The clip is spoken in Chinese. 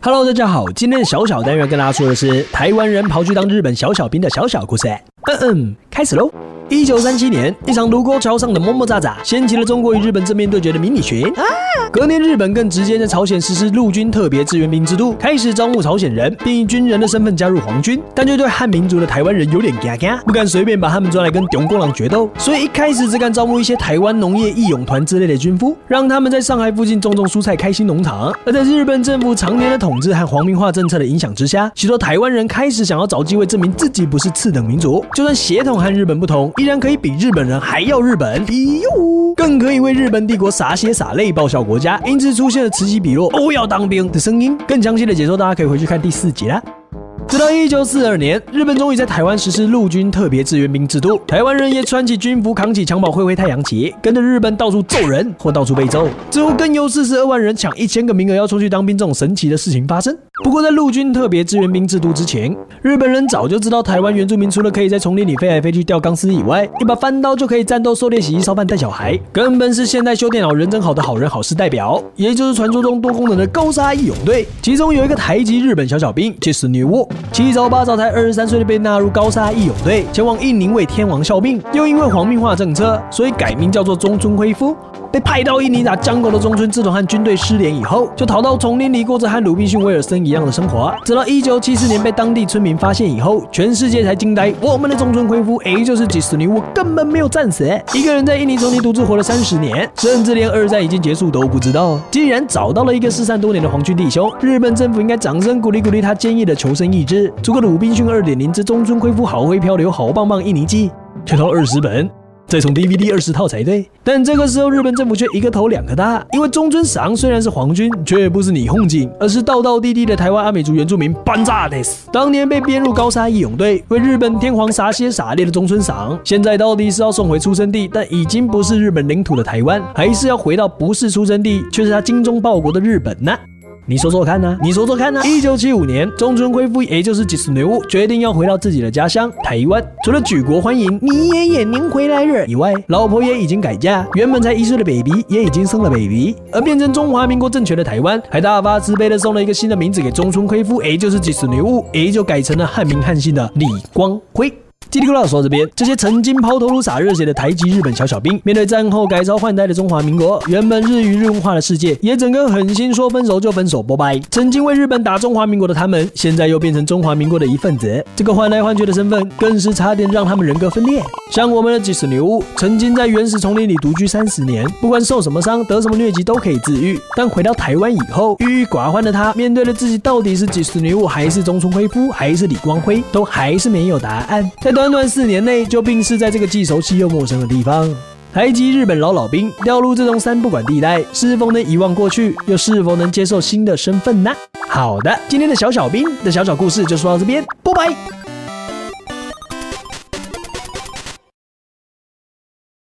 Hello， 大家好，今天的小单元跟大家说的是台湾人跑去当日本小兵的小故事。开始喽。1937年，一场卢沟桥上的么么喳喳，掀起了中国与日本正面对决的迷你群。隔年，日本更直接在朝鲜实施陆军特别志愿兵制度，开始招募朝鲜人，并以军人的身份加入皇军。但却对汉民族的台湾人有点嘎嘎，不敢随便把他们抓来跟中共人决斗，所以一开始只敢招募一些台湾农业义勇团之类的军夫，让他们在上海附近种蔬菜，开心农场。而在日本政府常年的统治和皇民化政策的影响之下，许多台湾人开始想要找机会证明自己不是次等民族，就算血统和日本不同，依然可以比日本人还要日本，更可以为日本帝国洒血洒泪报效国家，因此出现了此起彼落“我要当兵”的声音。更详细的解说，大家可以回去看第4集啦。直到1942年，日本终于在台湾实施陆军特别志愿兵制度，台湾人也穿起军服，扛起襁褓，挥挥太阳旗，跟着日本到处揍人或到处被揍。之后更有42万人抢1000个名额要出去当兵这种神奇的事情发生。不过在陆军特别志愿兵制度之前，日本人早就知道台湾原住民除了可以在丛林里飞来飞去吊钢丝以外，一把翻刀就可以战斗、狩猎、洗衣、烧饭、带小孩，根本是现代修电脑、人真好的好人好事代表，也就是传说中多功能的高沙义勇队。其中有一个台籍日本小兵，就是女娲，七早八早才23岁就被纳入高沙义勇队，前往印尼为天王效命。又因为皇民化政策，所以改名叫做中村恢夫。被派到印尼打江狗的中村自从和军队失联以后，就逃到丛林里过着和鲁滨逊威尔森一样的生活。直到1974年被当地村民发现以后，全世界才惊呆，我们的中村恢夫，就是吉斯女巫，根本没有战死，一个人在印尼丛林独自活了30年，甚至连二战已经结束都不知道。既然找到了一个失散多年的皇军弟兄，日本政府应该掌声鼓励他坚毅的求生意志。除个鲁滨逊 2.0 之中村恢夫好会漂流好棒棒印尼记，全套20本。再送 DVD 20套才对，但这个时候日本政府却一个头两个大，因为中村赏虽然是皇军，却不是你hon警，而是道道地地的台湾阿美族原住民班扎德斯。当年被编入高沙义勇队，为日本天皇洒血洒泪的中村赏，现在到底是要送回出生地，但已经不是日本领土的台湾，还是要回到不是出生地，却是他精忠报国的日本呢？你说说看呢？1975年，中村恢夫也就是吉斯女巫决定要回到自己的家乡台湾。除了举国欢迎你爷爷您回来了以外，老婆也已经改嫁，原本才1岁的 baby 也已经生了 baby。而变成中华民国政权的台湾，还大发慈悲的送了一个新的名字给中村恢夫，也就是吉斯女巫，也就改成了汉名汉姓的李光辉。叽里咕啦说到这边，这些曾经抛头颅洒热血的台籍日本小兵，面对战后改朝换代的中华民国，原本日语日文化的世界，也整个狠心说分手就分手，拜拜。曾经为日本打中华民国的他们，现在又变成中华民国的一份子，这个换来换去的身份，更是差点让他们人格分裂。像我们的吉斯女巫，曾经在原始丛林里独居30年，不管受什么伤、得什么疟疾都可以治愈。但回到台湾以后，郁郁寡欢的她，面对了自己到底是吉斯女巫，还是中村恢夫，还是李光辉，都还是没有答案。在短短4年内就病逝在这个既熟悉又陌生的地方。台籍日本老兵掉入这种三不管地带，是否能遗忘过去，又是否能接受新的身份呢？好的，今天的小兵的小故事就说到这边，拜拜。